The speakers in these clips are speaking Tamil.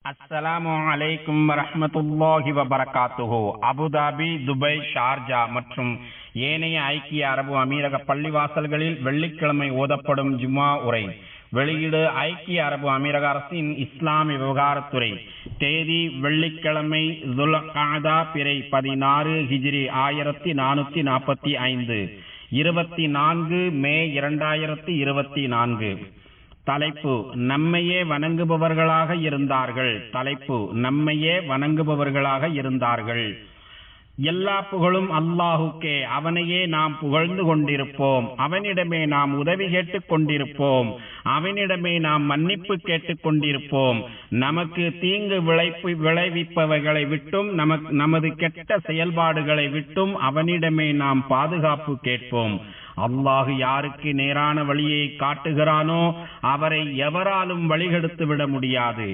அஸ்ஸலாமு அலைக்கும் வரஹ்மத்துல்லாஹி வபரகாத்துஹு. அபுதாபி, துபாய், ஷார்ஜா மற்றும் ஏனைய ஐக்கிய அரபு அமீரக பள்ளிவாசல்களில் வெள்ளிக்கிழமை ஓதப்படும் ஜும்ஆ உரை. வெளியீடு ஐக்கிய அரபு அமீரக அரசின் இஸ்லாமிய விவகாரத்துறை. தேதி வெள்ளிக்கிழமை துல்காதா பிறை 16 ஹிஜ்ரி 1445, 24 மே 2024. தலைப்பு நம்மையே வணங்குபவர்களாக இருந்தார்கள். எல்லா புகழும் அல்லாஹுக்கே. அவனையே நாம் புகழ்ந்து கொண்டிருப்போம். அவனிடமே நாம் உதவி கேட்டுக் கொண்டிருப்போம். அவனிடமே நாம் மன்னிப்பு கேட்டுக் கொண்டிருப்போம். நமக்கு தீங்கு விளைவிப்பவைகளை விட்டும் நமது கெட்ட செயல்பாடுகளை விட்டும் அவனிடமே நாம் பாதுகாப்பு கேட்போம். அல்லாஹ் யாருக்கு நேரான வழியை காட்டுகிறானோ அவரை எவராலும் வழிகெடுத்து விட முடியாது.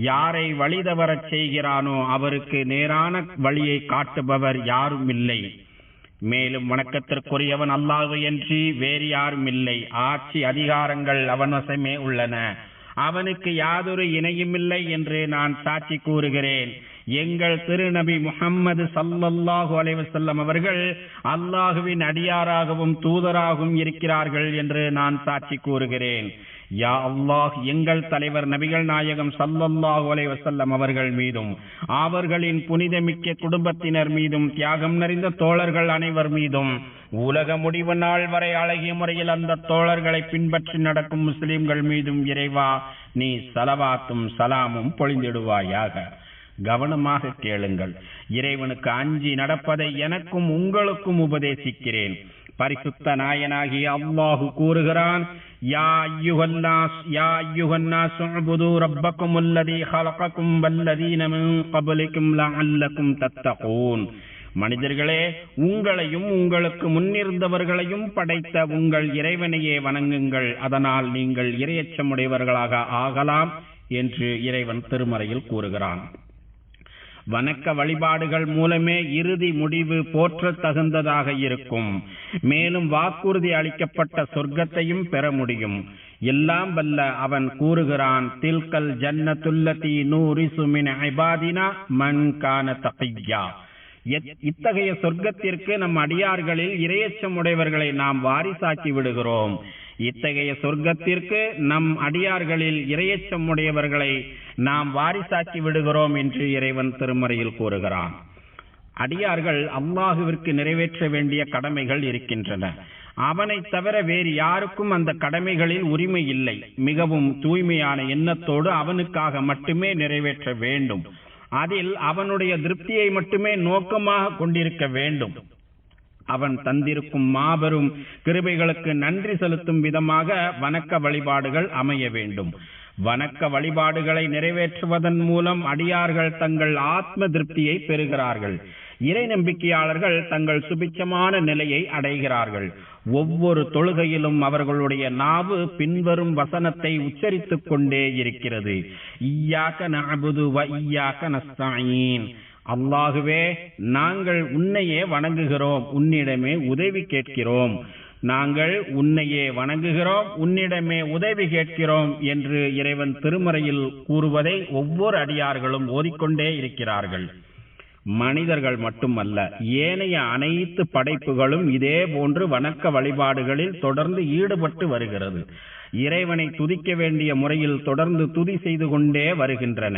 யாரை வழி தவறச் செய்கிறானோ அவருக்கு நேரான வழியை காட்டுபவர் யாரும் இல்லை. மேலும் வணக்கத்திற்குரியவன் அல்லாஹ் என்று வேறு யாரும் இல்லை. ஆட்சி அதிகாரங்கள் அவன் வசமே உள்ளன. அவனுக்கு யாதொரு இணையுமில்லை என்று நான் சாட்சி கூறுகிறேன். எங்கள் திருநபி முஹம்மது ஸல்லல்லாஹு அலைஹி வஸல்லம் அவர்கள் அல்லாஹுவின் அடியாராகவும் தூதராகவும் இருக்கிறார்கள் என்று நான் சாட்சி கூறுகிறேன். யா அல்லாஹ், எங்கள் தலைவர் நபிகள் நாயகம் ஸல்லல்லாஹு அலைஹி வஸல்லம் அவர்கள் மீதும் அவர்களின் புனிதமிக்க குடும்பத்தினர் மீதும் தியாகம் நிறைந்த தோழர்கள் அனைவர் மீதும் உலக முடிவு நாள் வரை அழகிய முறையில் அந்த தோழர்களை பின்பற்றி நடக்கும் முஸ்லிம்கள் மீதும் இறைவா நீ ஸலவாத்தும் சலாமும் பொழிந்திடுவாயாக. கவனமாக கேளுங்கள். இறைவனுக்கு அஞ்சி நடப்பதை எனக்கும் உங்களுக்கும் உபதேசிக்கிறேன். பரிசுத்த நாயனாகிய அல்லாஹு கூறுகிறான், யா அய்யுஹன்னாஸ் உஅ்புது ரப்பக்குமுல்லதீ ஹலகக்கும் வல்லதீன மின் கப்லிக்கும் லஅல்லக்கும் தத்தகூன். மனிதர்களே, உங்களையும் உங்களுக்கு முன்னிருந்தவர்களையும் படைத்த உங்கள் இறைவனையே வணங்குங்கள். அதனால் நீங்கள் இறையச்சமுடையவர்களாக ஆகலாம் என்று இறைவன் திருமறையில் கூறுகிறான். வணக்க வழிபாடுகள் மூலமே இறுதி முடிவு போற்ற தகுந்ததாக இருக்கும். மேலும் வாக்குறுதி அளிக்கப்பட்ட சொர்க்கத்தையும் பெற முடியும். எல்லாம் வல்ல அவன் கூறுகிறான், தில்கல் ஜன்னத்துல்லதி நூரிசு மின் இபாதினா மன் கான தகிய்யா. இத்தகைய சொர்க்கத்திற்கு நம் அடியார்களில் இறையச்சம் உடையவர்களை நாம் வாரிசாக்கி விடுகிறோம். இத்தகைய சொர்க்கத்திற்கு நம் அடியார்களில் இறையச்சம் உடையவர்களை நாம் வாரிசாக்கி விடுகிறோம் என்று இறைவன் திருமறையில் கூறுகிறான். அடியார்கள் அல்லாஹுவிற்கு நிறைவேற்ற வேண்டிய கடமைகள் இருக்கின்றன. அவனை தவிர வேறு யாருக்கும் அந்த கடமைகளில் உரிமை இல்லை. மிகவும் தூய்மையான எண்ணத்தோடு அவனுக்காக மட்டுமே நிறைவேற்ற வேண்டும். அதில் அவனுடைய திருப்தியை மட்டுமே நோக்கமாக கொண்டிருக்க வேண்டும். அவன் தந்திருக்கும் மாபெரும் கிருபைகளுக்கு நன்றி செலுத்தும் விதமாக வணக்க வழிபாடுகள் அமைய வேண்டும். வணக்க வழிபாடுகளை நிறைவேற்றுவதன் மூலம் அடியார்கள் தங்கள் ஆத்ம திருப்தியை பெறுகிறார்கள். இறை நம்பிக்கையாளர்கள் தங்கள் சுபிட்சமான நிலையை அடைகிறார்கள். ஒவ்வொரு தொழுகையிலும் அவர்களுடைய நாவு பின்வரும் வசனத்தை உச்சரித்துக் கொண்டே இருக்கிறது, இய்யாக நஅபுது வ இய்யாக நஸ்தஈன். அல்லாஹுவே, நாங்கள் உன்னையே வணங்குகிறோம், உன்னிடமே உதவி கேட்கிறோம். நாங்கள் உன்னையே வணங்குகிறோம், உன்னிடமே உதவி கேட்கிறோம் என்று இறைவன் திருமறையில் கூறுவதை ஒவ்வொரு அடியார்களும் ஓதிக்கொண்டே இருக்கிறார்கள். மனிதர்கள் மட்டுமல்ல, ஏனைய அனைத்து படைப்புகளும் இதே போன்று வணக்க வழிபாடுகளில் தொடர்ந்து ஈடுபட்டு வருகிறது. இறைவனை துதிக்க வேண்டிய முறையில் தொடர்ந்து துதி செய்து கொண்டே வருகின்றன.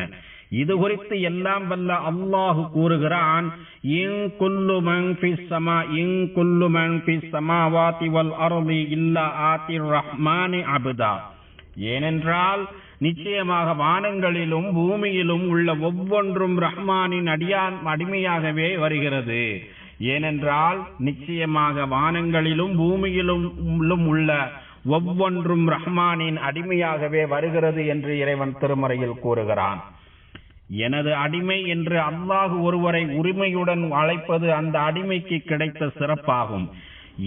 இது குறித்து எல்லாம் வல்ல அல்லாஹு கூறுகிறான், இன் குல்லு மன் ஃபிஸ் ஸமாவாதி வல் அர்தி இல்லா ஆத்திர் ரஹ்மானி அப்தா. ஏனென்றால் நிச்சயமாக வானங்களிலும் பூமியிலும் உள்ள ஒவ்வொன்றும் ரஹ்மானின் அடிமையாகவே வருகிறது. ஏனென்றால் நிச்சயமாக வானங்களிலும் பூமியிலும் உள்ள ஒவ்வொன்றும் ரஹ்மானின் அடிமையாகவே வருகிறது என்று இறைவன் திருமறையில் கூறுகிறான். எனது அடிமை என்று அல்லாஹ் ஒருவரை உரிமையுடன் அழைப்பது அந்த அடிமைக்கு கிடைத்த சிறப்பாகும்.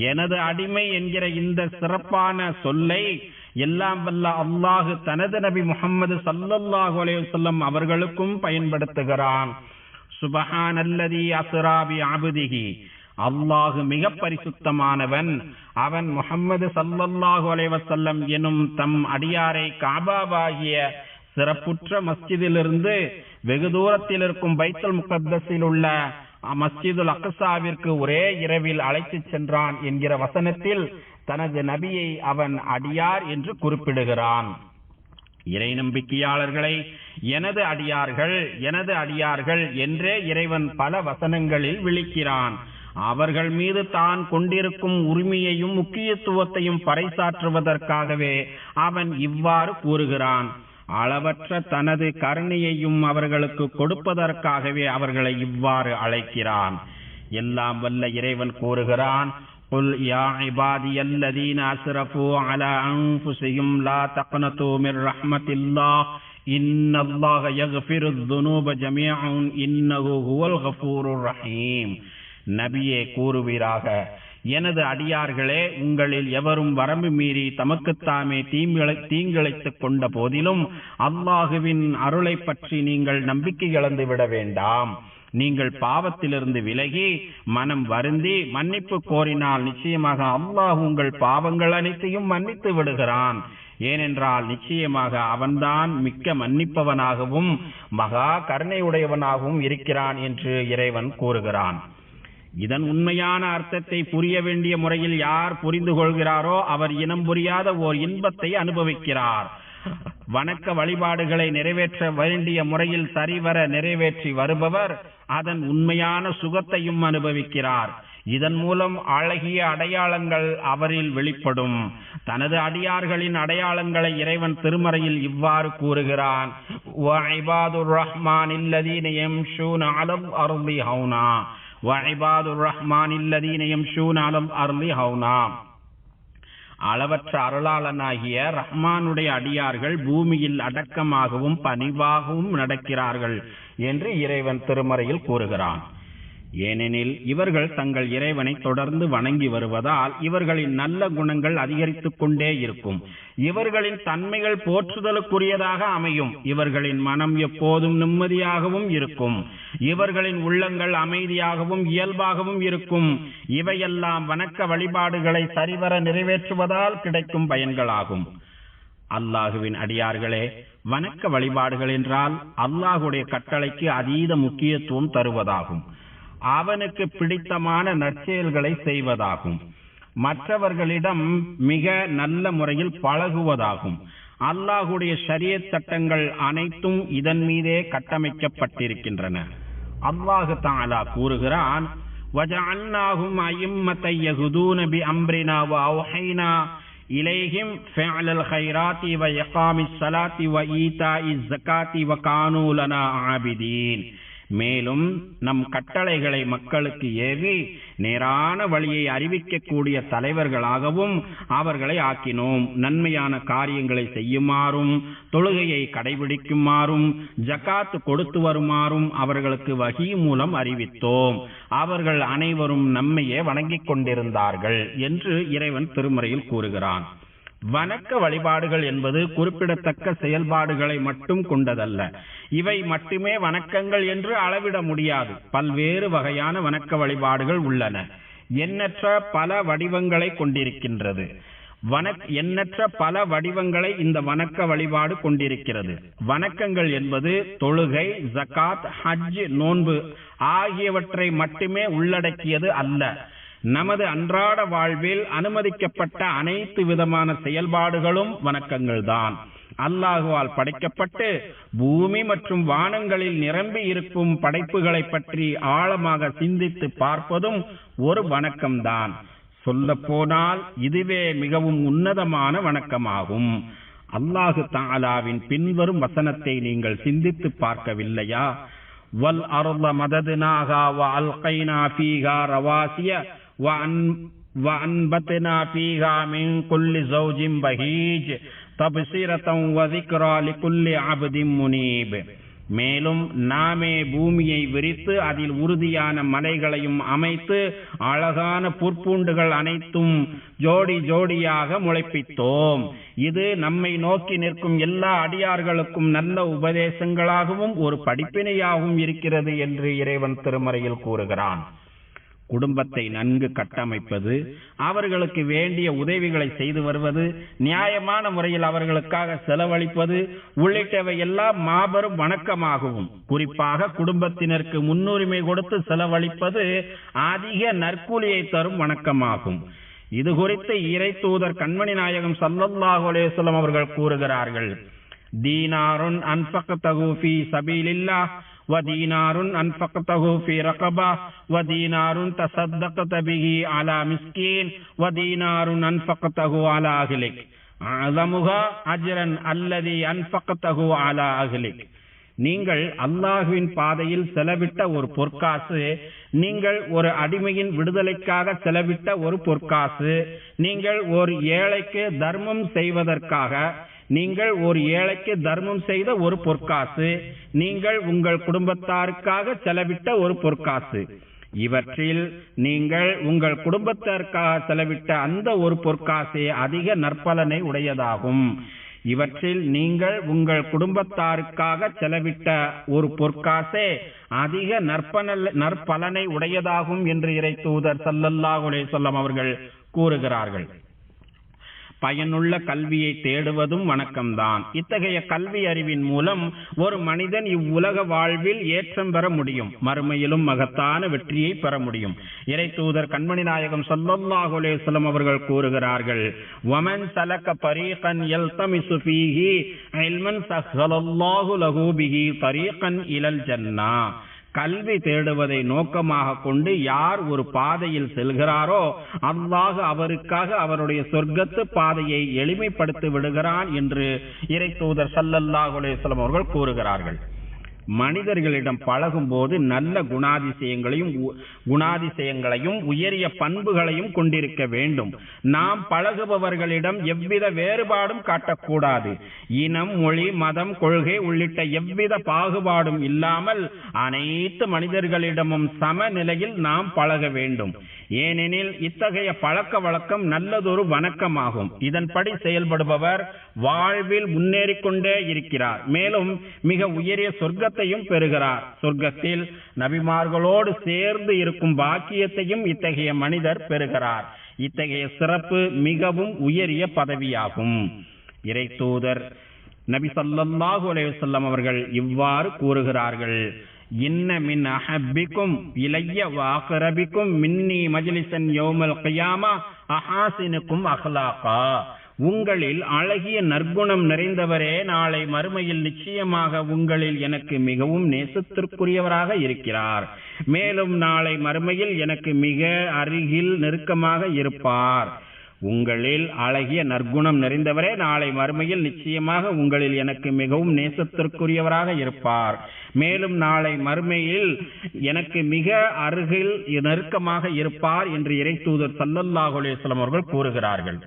எனது அடிமை என்கிற இந்த சிறப்பான சொல்லை எல்லாம் வல்ல அல்லாஹ் தனது நபி முஹம்மது ஸல்லல்லாஹு அலைஹி வஸல்லம் அவர்களுக்கும் பயன்படுத்துகிறான். சுப்ஹானல்லதி அஸ்ரா பி அப்திஹி. அல்லாஹ் மிக பரிசுத்தமானவன். அவன் முஹம்மது ஸல்லல்லாஹு அலைஹி வஸல்லம் எனும் தம் அடியாரை காபாவாகிய சிறப்புற்ற மஸ்ஜிதிலிருந்து வெகு தூரத்தில் இருக்கும் பைத்துல் முகத்தஸில் உள்ள மஸ்ஜிதுல் அக்ஸாவிற்கு ஒரே இரவில் அழைத்து சென்றான் என்கிற வசனத்தில் தனது நபியை அவன் அடியார் என்று குறிப்பிடுகிறான். இறை நம்பிக்கையாளர்களை எனது அடியார்கள் என்றே இறைவன் பல வசனங்களில் விழிக்கிறான். அவர்கள் மீது தான் கொண்டிருக்கும் உரிமையையும் முக்கியத்துவத்தையும் பறைசாற்றுவதற்காகவே அவன் இவ்வாறு கூறுகிறான். அளவற்ற தனது கருணையையும் அவர்களுக்கு கொடுப்பதற்காகவே அவர்களை இவ்வாறு அழைக்கிறான். எல்லாம் வல்ல இறைவன் கூறுகிறான், قل يا عبادي الذين اسرفوا على انفسهم لا تقنطوا من رحمة الله ان الله يغفر الذنوب جميعا انه هو الغفور الرحيم. நபியே கூறுவீராக, எனது அடியார்களே, உங்களில் எவரும் வரம்பு மீறி தமக்குத்தாமே தீங்கிழைத்துக் கொண்ட போதிலும் அல்லாஹுவின் அருளை பற்றி நீங்கள் நம்பிக்கை இழந்து விட வேண்டாம். நீங்கள் பாவத்திலிருந்து விலகி மனம் வருந்தி மன்னிப்பு கோரினால் நிச்சயமாக அல்லாஹ் உங்கள் பாவங்கள் அனைத்தையும் மன்னித்து விடுகிறான். ஏனென்றால் நிச்சயமாக அவன்தான் மிக்க மன்னிப்பவனாகவும் மகா கருணையுடையவனாகவும் இருக்கிறான் என்று இறைவன் கூறுகிறான். இதன் உண்மையான அர்த்தத்தை புரிய வேண்டிய முறையில் யார் புரிந்து கொள்கிறாரோ அவர் இனம் புரியாத ஓர் இன்பத்தை அனுபவிக்கிறார். வணக்க வழிபாடுகளை நிறைவேற்ற வேண்டிய முறையில் சரிவர நிறைவேற்றி வருபவர் அதன் உண்மையான சுகத்தையும் அனுபவிக்கிறார். இதன் மூலம் அழகிய அடையாளங்கள் அவரில் வெளிப்படும். தனது அடியார்களின் அடையாளங்களை இறைவன் திருமறையில் இவ்வாறு கூறுகிறான், வஇபாதுர் ரஹ்மானில்லதீன யம்ஷூன அலல் அர்தி ஹௌனா வஇபாதுர் ரஹ்மானில்லதீன யம்ஷூன அலல் அர்தி ஹௌனா. அளவற்ற அருளாளனாகிய ரஹ்மானுடைய அடியார்கள் பூமியில் அடக்கமாகவும் பணிவாகவும் நடக்கிறார்கள் என்று இறைவன் திருமறையில் கூறுகிறான். ஏனெனில் இவர்கள் தங்கள் இறைவனை தொடர்ந்து வணங்கி வருவதால் இவர்களின் நல்ல குணங்கள் அதிகரித்துக் கொண்டே இருக்கும். இவர்களின் தன்மைகள் போற்றுதலுக்குரியதாக அமையும். இவர்களின் மனம் எப்போதும் நிம்மதியாகவும் இருக்கும். இவர்களின் உள்ளங்கள் அமைதியாகவும் இயல்பாகவும் இருக்கும். இவையெல்லாம் வணக்க வழிபாடுகளை சரிவர நிறைவேற்றுவதால் கிடைக்கும் பயன்களாகும். அல்லாஹுவின் அடியார்களே, வணக்க வழிபாடுகள் என்றால் அல்லாஹுடைய கட்டளைக்கு அதீத முக்கியத்துவம் தருவதாகும். அவனுக்கு பிடித்தமான நற்செயல்களை செய்வதாகும். மற்றவர்களிடம் மிக நல்ல முறையில் பழகுவதாகும். அல்லாஹுடைய ஷரியத் சட்டங்கள் அனைத்தும் இதன் மீதே கட்டமைக்கப்பட்டிருக்கின்றன. அல்லாஹு தஆலா கூறுகிறான், வஜஅல்நாஹும் அய்யிம்மத்தை யஹ்தூன பிஅம்ரினா வஅவ்ஹைனா இலைஹிம் ஃபிஅலல் கைராத்தி வ இகாமிஸ் ஸலாத்தி வ ஈதாஇஸ் ஸகாத்தி வ கானூ லனா ஆபிதீன். மேலும் நம் கட்டளைகளை மக்களுக்கு ஏவி நேரான வழியை அறிவிக்கக்கூடிய தலைவர்களாகவும் அவர்களை ஆக்கினோம். நன்மையான காரியங்களை செய்யுமாறும் தொழுகையை கடைபிடிக்குமாறும் ஜகாத் கொடுத்து வருமாறும் அவர்களுக்கு வஹீ மூலம் அறிவித்தோம். அவர்கள் அனைவரும் நம்மையே வணங்கிக் கொண்டிருந்தார்கள் என்று இறைவன் திருமறையில் கூறுகிறான். வணக்க வழிபாடுகள் என்பது குறிப்பிடத்தக்க செயல்பாடுகளை மட்டும் கொண்டதல்ல. இவை மட்டுமே வணக்கங்கள் என்று அளவிட முடியாது. பல்வேறு வகையான வணக்க வழிபாடுகள் உள்ளன. எண்ணற்ற பல வடிவங்களை கொண்டிருக்கின்றது. எண்ணற்ற பல வடிவங்களை இந்த வணக்க வழிபாடு கொண்டிருக்கிறது. வணக்கங்கள் என்பது தொழுகை, ஜகாத், ஹஜ், நோன்பு ஆகியவற்றை மட்டுமே உள்ளடக்கியது அல்ல. நமது அன்றாட வாழ்வில் அனுமதிக்கப்பட்ட அனைத்து விதமான செயல்பாடுகளும் வணக்கங்கள் தான். அல்லாஹுவால் படைக்கப்பட்டு பூமி மற்றும் வானங்களில் நிரம்பி இருக்கும் படைப்புகளை பற்றி ஆழமாக சிந்தித்து பார்ப்பதும் ஒரு வணக்கம்தான். சொல்ல போனால் இதுவே மிகவும் உன்னதமான வணக்கமாகும். அல்லாஹு தஆலாவின் பின்வரும் வசனத்தை நீங்கள் சிந்தித்து பார்க்கவில்லையா? வல் அர்த மதத்னாஹா வ அல்கைனா ஃபீஹா ரவாசிய وأنبتنا فيها من كل زوج بهيج تبصرة وذكرى لكل عبد منيب. மேலும் நாமே பூமியை விரித்து அதில் உறுதியான மலைகளையும் அமைத்து அழகான புற்பூண்டுகள் அனைத்தும் ஜோடி ஜோடியாக முளைப்பித்தோம். இது நம்மை நோக்கி நிற்கும் எல்லா அடியார்களுக்கும் நல்ல உபதேசங்களாகவும் ஒரு படிப்பினையாகவும் இருக்கிறது என்று இறைவன் திருமறையில் கூறுகிறான். குடும்பத்தை நன்கு கட்டமைப்பது, அவர்களுக்கு வேண்டிய உதவிகளை செய்து வருவது, நியாயமான முறையில் அவர்களுக்காக செலவழிப்பது உள்ளிட்டவை எல்லாம் மாபெரும் வணக்கமாகவும், குறிப்பாக குடும்பத்தினருக்கு முன்னுரிமை கொடுத்து செலவழிப்பது அதிக நற்கூலியை தரும் வணக்கமாகும். இது குறித்து இறை தூதர் கண்மணி நாயகம் ஸல்லல்லாஹு அலைஹி வஸல்லம் அவர்கள் கூறுகிறார்கள், தீனாருன் அன்ஃபக்தஹு ஃபீ சபீலில்லாஹ் வ தீனாருன் அன்ஃபக்தஹு ஃபீ ரகபா வ தீனாருன் தஸத்தக்த பிஹி அலா மிஸ்கீன் வ தீனாருன் அன்ஃபக்தஹு அலா அஹ்லிக் அஸமுஹா அஜ்ரன் அல்லதி அன்ஃபக்தஹு அலா அஹ்லிக். நீங்கள் அல்லாஹ்வின் பாதையில் செலவிட்ட ஒரு பொற்காசு, நீங்கள் ஒரு அடிமையின் விடுதலைக்காக செலவிட்ட ஒரு பொற்காசு, நீங்கள் ஒரு ஏழைக்கு தர்மம் செய்வதற்காக நீங்கள் ஒரு ஏழைக்கு தர்மம் செய்த ஒரு பொற்காசு, நீங்கள் உங்கள் குடும்பத்தாருக்காக செலவிட்ட ஒரு பொற்காசு, இவற்றில் நீங்கள் உங்கள் குடும்பத்திற்காக செலவிட்ட அந்த ஒரு பொற்காசே அதிக நற்பலனை உடையதாகும். இவற்றில் நீங்கள் உங்கள் குடும்பத்தாருக்காக செலவிட்ட ஒரு பொற்காசே அதிக நற்பலனை உடையதாகும் என்று இறை தூதர் ஸல்லல்லாஹு அலைஹி வஸல்லம் அவர்கள் கூறுகிறார்கள். பயனுள்ள கல்வியை தேடுவதும் வணக்கம்தான். இத்தகைய கல்வி அறிவின் மூலம் ஒரு மனிதன் இவ்வுலக வாழ்வில் ஏற்றம் பெற முடியும், மறுமையிலும் மகத்தான வெற்றியை பெற முடியும். இறை தூதர் கண்மணி நாயகம் ஸல்லல்லாஹு அலைஹி வஸல்லம் அவர்கள் கூறுகிறார்கள், வமன் சலக தரீகன் யல்தமிசு ஃபீஹி இல்மன் ஸஹ்ஹலல்லாஹு லஹு பிஹி தரீகன் இலல் ஜன்னா. கல்வி தேடுவதை நோக்கமாக கொண்டு யார் ஒரு பாதையில் செல்கிறாரோ அல்லாஹ் அவருக்காக அவருடைய சொர்க்கத்து பாதையை எளிமைப்படுத்தி விடுகிறான் என்று இறை தூதர் ஸல்லல்லாஹு அலைஹி வஸல்லம் அவர்கள் கூறுகிறார்கள். மனிதர்களிடம் பழகும் போது நல்ல குணாதிசயங்களையும் உயரிய பண்புகளையும் கொண்டிருக்க வேண்டும். நாம் பழகுபவர்களிடம் எவ்வித வேறுபாடும் காட்டக்கூடாது. இனம், மொழி, மதம், கொள்கை உள்ளிட்ட எவ்வித பாகுபாடும் இல்லாமல் அனைத்து மனிதர்களிடமும் சமநிலையில் நாம் பழக வேண்டும். ஏனெனில் இத்தகைய பழக்க வழக்கம் நல்லதொரு வணக்கமாகும். இதன்படி செயல்படுபவர் வாழ்வில் முன்னேறிக்கொண்டே இருக்கிறார், மேலும் மிக உயரிய சொர்க்கத்தையும் பெறுகிறார். சொர்க்கத்தில் நபிமார்களோடு சேர்ந்து இருக்கும் பாக்கியத்தையும் இத்தகைய மனிதர் பெறுகிறார். இத்தகைய சிறப்பு மிகவும் உயரிய பதவியாகும். இறை தூதர் நபி ஸல்லல்லாஹு அலைஹி வஸல்லம் அவர்கள் இவ்வாறு கூறுகிறார்கள், இன்ன மின் அஹப்பிக்கும் இலைய வஅக்ரபிக்கும் மின்னி மஜ்லிஸன் யௌமல் கியாமா அஹாசினுக்கும் அஹ்லாகா. உங்களில் அழகிய நற்குணம் நிறைந்தவரே நாளை மறுமையில் நிச்சயமாக உங்களில் எனக்கு மிகவும் நேசத்திற்குரியவராக இருக்கிறார். மேலும் நாளை மறுமையில் எனக்கு மிக அருகில் நெருக்கமாக இருப்பார். உங்களில் அழகிய நற்குணம் நிறைந்தவரே நாளை மறுமையில் நிச்சயமாக உங்களில் எனக்கு மிகவும் நேசத்திற்குரியவராக இருப்பார். மேலும் நாளை மறுமையில் எனக்கு மிக அருகில் நெருக்கமாக இருப்பார் என்று இறை தூதர் ஸல்லல்லாஹு அலைஹி வஸல்லம் அவர்கள் கூறுகிறார்கள்.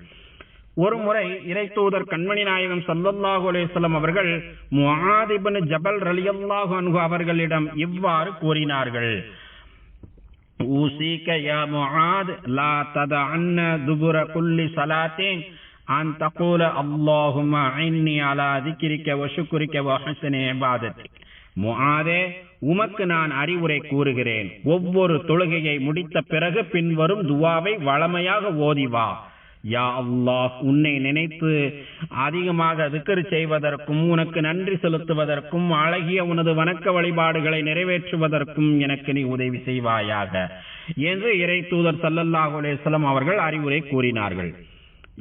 ஒரு முறை இறை தூதர் கண்மணி நாயகம் ஸல்லல்லாஹு அலைஹி வஸல்லம் அவர்கள் முஆத் இப்னு ஜபல் ரலியல்லாஹு அன்ஹு அவர்களிடம் இவ்வாறு கூறினார்கள், ஊசிக யா முஆத் லா ததஅன்ன துபுர குல்லி ஸலாத்தின் அன் தகூல அல்லாஹும்ம இன்னி அலா திக்ரிக வ ஷுக்ரிக வ ஹுஸ்னி இபாதத்திக். முஆதே, உமக்கு நான் அறிவுரை கூறுகிறேன். ஒவ்வொரு தொழுகையை முடித்த பிறகு பின்வரும் துவாவை வளமையாக ஓதிவா. யா அல்லாஹ், உன்னை நினைத்து அதிகமாக திக்ர் செய்வதற்கும் உனக்கு நன்றி செலுத்துவதற்கும் அழகிய உனது வணக்க வழிபாடுகளை நிறைவேற்றுவதற்கும் எனக்கு நீ உதவி செய்வாயாக என்று இறை தூதர் ஸல்லல்லாஹு அலைஹி வஸல்லம் அவர்கள் அறிவுரை கூறினார்கள்.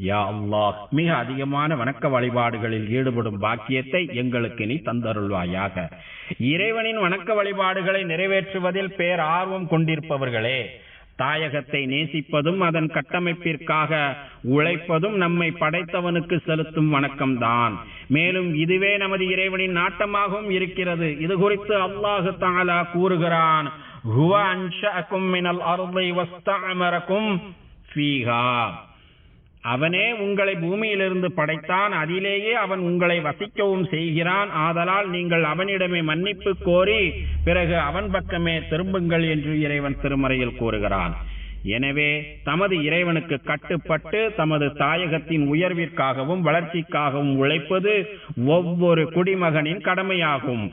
யா அல்லாஹ், மிக அதிகமான வணக்க வழிபாடுகளில் ஈடுபடும் பாக்கியத்தை எங்களுக்கு நீ தந்தருள்வாயாக. இறைவனின் வணக்க வழிபாடுகளை நிறைவேற்றுவதில் பேர் ஆர்வம் கொண்டிருப்பவர்களே, தாயகத்தை நேசிப்பதும் அதன் கட்டமைப்பிற்காக உழைப்பதும் நம்மை படைத்தவனுக்கு செலுத்தும் வணக்கம்தான். மேலும் இதுவே நமது இறைவனின் நாட்டமாகவும் இருக்கிறது. இது குறித்து அல்லாஹ் தஆலா கூறுகிறான், ஹுவ அன்ஷஅகும் மினல் அர்தி வஸ்தஅமரகும் ஃபீஹா. அவனே உங்களை பூமியிலிருந்து படைத்தான், அதிலேயே அவன் உங்களை வசிக்கவும் செய்கிறான். ஆதலால் நீங்கள் அவனிடமே மன்னிப்பு கோரி பிறகு அவன் பக்கமே திரும்புங்கள் என்று இறைவன் திருமறையில் கூறுகிறான். எனவே தமது இறைவனுக்கு கட்டுப்பட்டு தமது தாயகத்தின் உயர்விற்காகவும் வளர்ச்சிக்காகவும் உழைப்பது ஒவ்வொரு குடிமகனின் கடமையாகும்.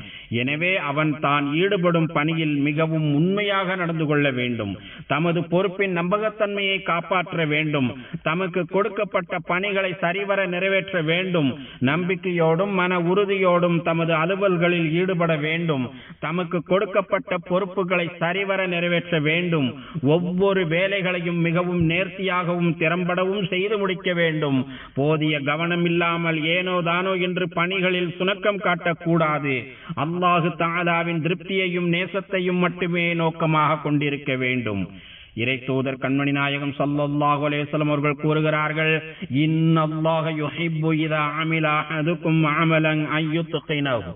எனவே அவன் தான் ஈடுபடும் பணியில் மிகவும் உண்மையாக நடந்து கொள்ள வேண்டும். தமது பொறுப்பின் நம்பகத்தன்மையை காப்பாற்ற வேண்டும். தமக்கு கொடுக்கப்பட்ட பணிகளை சரிவர நிறைவேற்ற வேண்டும். நம்பிக்கையோடும் மன உறுதியோடும் தமது அலுவல்களில் ஈடுபட வேண்டும். தமக்கு கொடுக்கப்பட்ட பொறுப்புகளை சரிவர நிறைவேற்ற வேண்டும். ஒவ்வொரு வேலைகளையும் மிகவும் நேர்த்தியாகவும் திறம்படவும் செய்து முடிக்க வேண்டும். போதிய கவனம் இல்லாமல் ஏனோ தானோ என்று பணிகளில் சுணக்கம் காட்டக்கூடாது. அல்லாஹு தஆலாவின் திருப்தியையும் நேசத்தையும் மட்டுமே நோக்கமாக கொண்டிருக்க வேண்டும். இறை தூதர் கண்மணி நாயகம் ஸல்லல்லாஹு அலைஹி வஸல்லம் அவர்கள் கூறுகிறார்கள், இன்னல்லாஹ யுஹிப்பு இதா அமில அஹதுக்கும் அமலன் அய்யுத்கினஹு.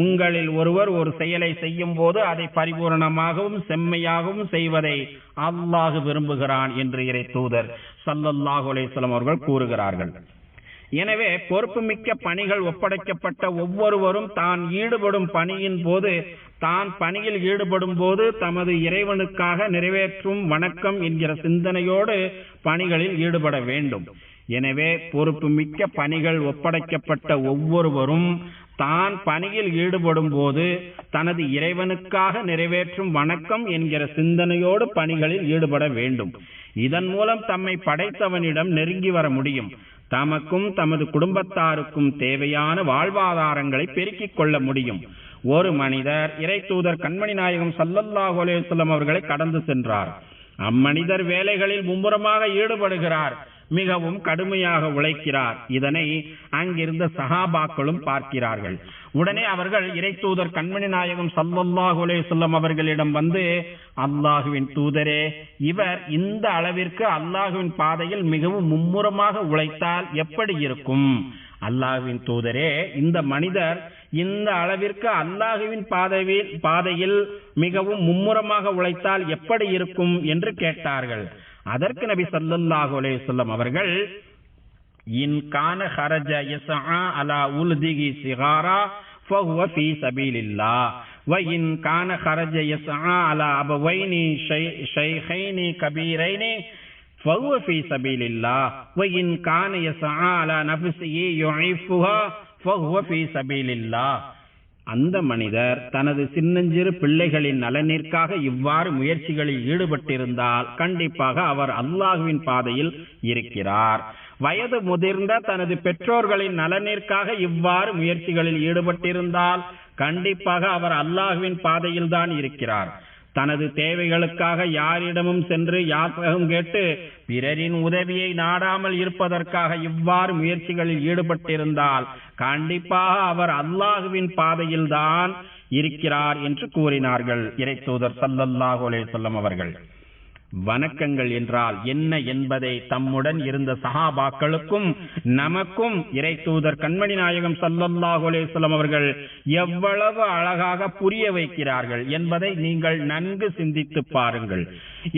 உங்களில் ஒருவர் ஒரு செயலை செய்யும் போது அதை பரிபூரணமாகவும் செம்மையாகவும் செய்வதை அல்லாஹ் விரும்புகிறான் என்று இறை தூதர் ஸல்லல்லாஹு அலைஹி வஸல்லம் அவர்கள் கூறுகிறார்கள். எனவே பொறுப்புமிக்க பணிகள் ஒப்படைக்கப்பட்ட ஒவ்வொருவரும் தான் ஈடுபடும் பணியின் போது தான் பணியில் ஈடுபடும் போது தமது இறைவனுக்காக நிறைவேற்றும் வணக்கம் என்கிற சிந்தனையோடு பணிகளில் ஈடுபட வேண்டும். எனவே பொறுப்புமிக்க பணிகள் ஒப்படைக்கப்பட்ட ஒவ்வொருவரும் தான் பணியில் ஈடுபடும் போது தனது இறைவனுக்காக நிறைவேற்றும் வணக்கம் என்கிற சிந்தனையோடு பணிகளில் ஈடுபட வேண்டும். இதன் மூலம் தம்மை படைத்தவனிடம் நெருங்கி வர முடியும். தமக்கும் தமது குடும்பத்தாருக்கும் தேவையான வாழ்வாதாரங்களை பெருக்கிக் கொள்ள முடியும். ஒரு மனிதர் இறை தூதர் கண்மணி நாயகம் ஸல்லல்லாஹு அலைஹி வஸல்லம் அவர்களை கடந்து சென்றார். அம்மனிதர் வேலைகளில் மும்முரமாக ஈடுபடுகிறார், மிகவும் கடுமையாக உழைக்கிறார். இதனை அங்கிருந்த சஹாபாக்களும் பார்க்கிறார்கள். உடனே அவர்கள் இறை தூதர் கண்மணி நாயகம் ஸல்லல்லாஹு அலைஹி வஸல்லம் அவர்களிடம் வந்து, அல்லாஹுவின் தூதரே, இவர் இந்த அளவிற்கு அல்லாஹுவின் பாதையில் மிகவும் மும்முரமாக உழைத்தால் எப்படி இருக்கும்? அல்லாஹுவின் தூதரே, இந்த மனிதர் இந்த அளவிற்கு அல்லாஹுவின் பாதையில் மிகவும் மும்முரமாக உழைத்தால் எப்படி இருக்கும் என்று கேட்டார்கள். அதற்கு நபி ஸல்லல்லாஹு அலைஹி வஸல்லம் அவர்கள், இன் கான ஹரஜ யஸ்ஆ அலா உல்திகி சிகாரா ஃபஹுவ ஃபீ சபீலில்லாஹ் வ இன் கான ஹரஜ யஸ்ஆ அலா அபவைனி ஷைகைனி கபீரைனி ஃபஹுவ ஃபீ சபீலில்லாஹ் வ இன் கான யஸ்ஆ அலா நஃப்ஸிஹி யுஇஃபுஹா ஃபஹுவ ஃபீ சபீலில்லாஹ். அந்த மனிதர் தனது சின்னஞ்சிறு பிள்ளைகளின் நலனிற்காக இவ்வாறு முயற்சிகளில் ஈடுபட்டிருந்தால் கண்டிப்பாக அவர் அல்லாஹுவின் பாதையில் இருக்கிறார். வயது முதிர்ந்த தனது பெற்றோர்களின் நலனிற்காக இவ்வாறு முயற்சிகளில் ஈடுபட்டிருந்தால் கண்டிப்பாக அவர் அல்லாஹுவின் பாதையில் தான் இருக்கிறார். தனது தேவைகளுக்காக யாரிடமும் சென்று யாசகம் கேட்டு பிறரின் உதவியை நாடாமல் இருப்பதற்காக இவ்வாறு முயற்சிகளில் ஈடுபட்டிருந்தால் கண்டிப்பாக அவர் அல்லாஹுவின் பாதையில் தான் இருக்கிறார் என்று கூறினார்கள் இறை தூதர் ஸல்லல்லாஹு அலைஹி வஸல்லம் அவர்கள். வணக்கங்கள் என்றால் என்ன என்பதை தம்முடன் இருந்த சஹாபாக்களுக்கும் நமக்கும் இறை தூதர் கண்மணி நாயகம் ஸல்லல்லாஹு அலைஹி வஸல்லம் அவர்கள் எவ்வளவு அழகாக புரிய வைக்கிறார்கள் என்பதை நீங்கள் நன்கு சிந்தித்து பாருங்கள்.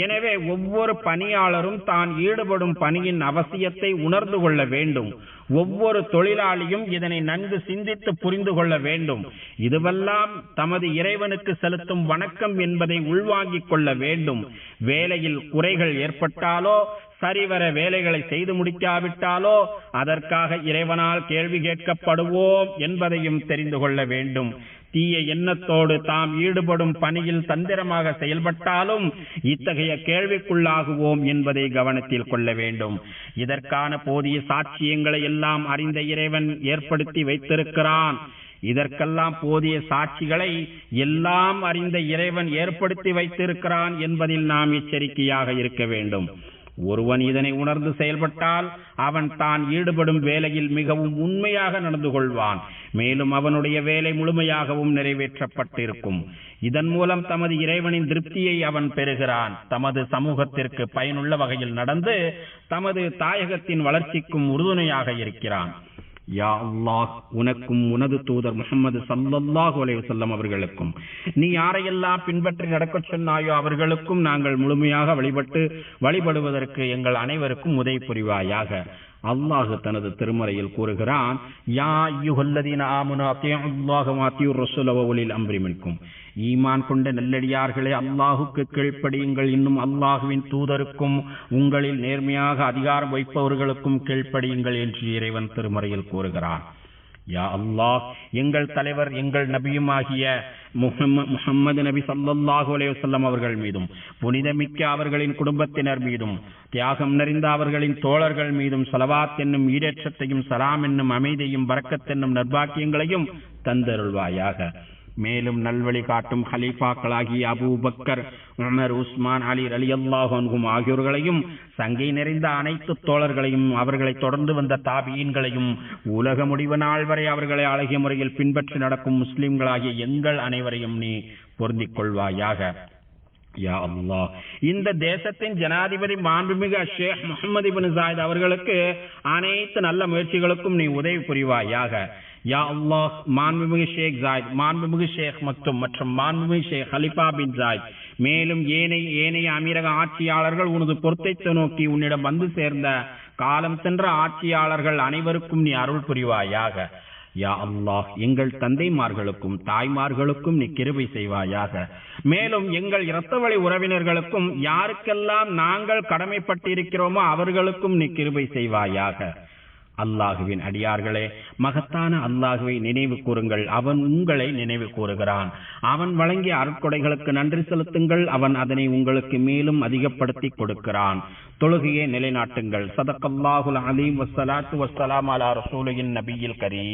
எனவே ஒவ்வொரு பணியாளரும் தான் ஈடுபடும் பணியின் அவசியத்தை உணர்ந்து கொள்ள வேண்டும். ஒவ்வொரு தொழிலாளியும் இதனை நன்கு சிந்தித்து புரிந்து கொள்ள வேண்டும். இதுவெல்லாம் தமது இறைவனுக்கு செலுத்தும் வணக்கம் என்பதை உள்வாங்கிக் கொள்ள வேண்டும். வேலையில் குறைகள் ஏற்பட்டாலோ சரிவர வேலைகளை செய்து முடிக்காவிட்டாலோ அதற்காக இறைவனால் கேள்வி கேட்கப்படுவோம் என்பதையும் தெரிந்து கொள்ள வேண்டும். தீய எண்ணத்தோடு தாம் ஈடுபடும் பணியில் தந்திரமாக செயல்பட்டாலும் இத்தகைய கேள்விக்குள்ளாகுவோம் என்பதை கவனத்தில் கொள்ள வேண்டும். இதற்கான போதிய சாட்சியங்களை எல்லாம் அறிந்த இறைவன் ஏற்படுத்தி வைத்திருக்கிறான். இதற்கெல்லாம் போதிய சாட்சிகளை எல்லாம் அறிந்த இறைவன் ஏற்படுத்தி வைத்திருக்கிறான் என்பதில் நாம் எச்சரிக்கையாக இருக்க வேண்டும். ஒருவன் இதனை உணர்ந்து செயல்பட்டால் அவன் தான் ஈடுபடும் வேலையில் மிகவும் உண்மையாக நடந்து கொள்வான். மேலும் அவனுடைய வேலை முழுமையாகவும் நிறைவேற்றப்பட்டிருக்கும். இதன் மூலம் தமது இறைவனின் திருப்தியை அவன் பெறுகிறான். தமது சமூகத்திற்கு பயனுள்ள வகையில் நடந்து தமது தாயகத்தின் வளர்ச்சிக்கும் உறுதுணையாக இருக்கிறான். யா அல்லாஹ், உனக்கும் உனது தூதர் முஹம்மது ஸல்லல்லாஹு அலைஹி வஸல்லம் அவர்களுக்கும் நீ யாரையெல்லாம் பின்பற்றி நடக்க சொன்னாயோ அவர்களுக்கும் நாங்கள் முழுமையாக வழிபடுவதற்கு எங்கள் அனைவருக்கும் உதவி புரிவாயாக. அல்லாஹ் தனது திருமறையில் கூறுகிறான், யா அய்யுஹல்லதீன ஆமனு அத்தீஉல்லாஹ வ அத்தீஉர் ரசூல வ உலில் அம்ரி மின்கும். ஈமான் கொண்ட நல்லடியார்களே, அல்லாஹுக்கு கீழ்ப்படியுங்கள், இன்னும் அல்லாஹுவின் தூதருக்கும் உங்களில் நேர்மையாக அதிகாரம் வைப்பவர்களுக்கும் கீழ்ப்படியுங்கள் என்று இறைவன் திருமறையில் கூறுகிறான். யா அல்லாஹ், எங்கள் தலைவர் எங்கள் நபியுமாகிய முஹம்மது நபி ஸல்லல்லாஹு அலைஹி வஸல்லம் அவர்கள் மீதும், புனிதமிக்க அவர்களின் குடும்பத்தினர் மீதும், தியாகம் நிறைந்த அவர்களின் தோழர்கள் மீதும் ஸலவாத் என்னும் ஈடேற்றத்தையும் சலாம் என்னும் அமைதியையும் பரக்கத் என்னும் நற்பாக்கியங்களையும் தந்தருள்வாயாக. மேலும் நல்வழி காட்டும் ஹலீஃபாக்களாகிய அபூபக்கர், உமர், உஸ்மான், அலி ரலியல்லாஹு அன்ஹும் ஆகியோர்களையும், சங்கை நிறைந்த அனைத்து தோழர்களையும், அவர்களை தொடர்ந்து வந்த தாபீன்களையும், உலக முடிவு நாள் வரை அவர்களை அழகிய முறையில் பின்பற்றி நடக்கும் முஸ்லிம்களாகிய எங்கள் அனைவரையும் நீ பொருந்திக் கொள்வாயாக. யா அல்லாஹ், இந்த தேசத்தின் ஜனாதிபதி மாண்புமிகு ஷேக் முஹம்மது இப்னு ஜாயித் அவர்களுக்கு அனைத்து நல்ல முயற்சிகளுக்கும் நீ உதவி புரிவாயாக. யா அல்லாஹ், மாண்புமிகு ஷேக் ஜாயித், மாண்புமிகு ஷேக் மக்தும் மற்றும் மாண்புமிகு ஷேக் ஹலிஃபா பின் ஜாயித், மேலும் ஏனைய அமீரக ஆட்சியாளர்கள் உனது பொறுத்தை நோக்கி உன்னிடம் வந்து சேர்ந்த காலம் சென்ற ஆட்சியாளர்கள் அனைவருக்கும் நீ அருள் புரிவாயாக. யா அல்லாஹ், எங்கள் தந்தைமார்களுக்கும் தாய்மார்களுக்கும் நீ கிருபை செய்வாயாக. மேலும் எங்கள் இரத்த வழி உறவினர்களுக்கும் யாருக்கெல்லாம் நாங்கள் கடமைப்பட்டிருக்கிறோமோ அவர்களுக்கும் நீ கிருபை செய்வாயாக. அல்லாஹுவின் அடியார்களே, மகத்தான அல்லாஹுவை நினைவு கூறுங்கள், அவன் உங்களை நினைவு கூறுகிறான். அவன் வழங்கிய அருட்கொடைகளுக்கு நன்றி செலுத்துங்கள், அவன் அதனை உங்களுக்கு மேலும் அதிகப்படுத்தி கொடுக்கிறான். தொழுகையை நிலைநாட்டுங்கள். ஸதகல்லாஹுல் அலீம். வஸ்ஸலாத்து வஸ்ஸலாமு அலா ரசூலின் நபியில் கரீம்.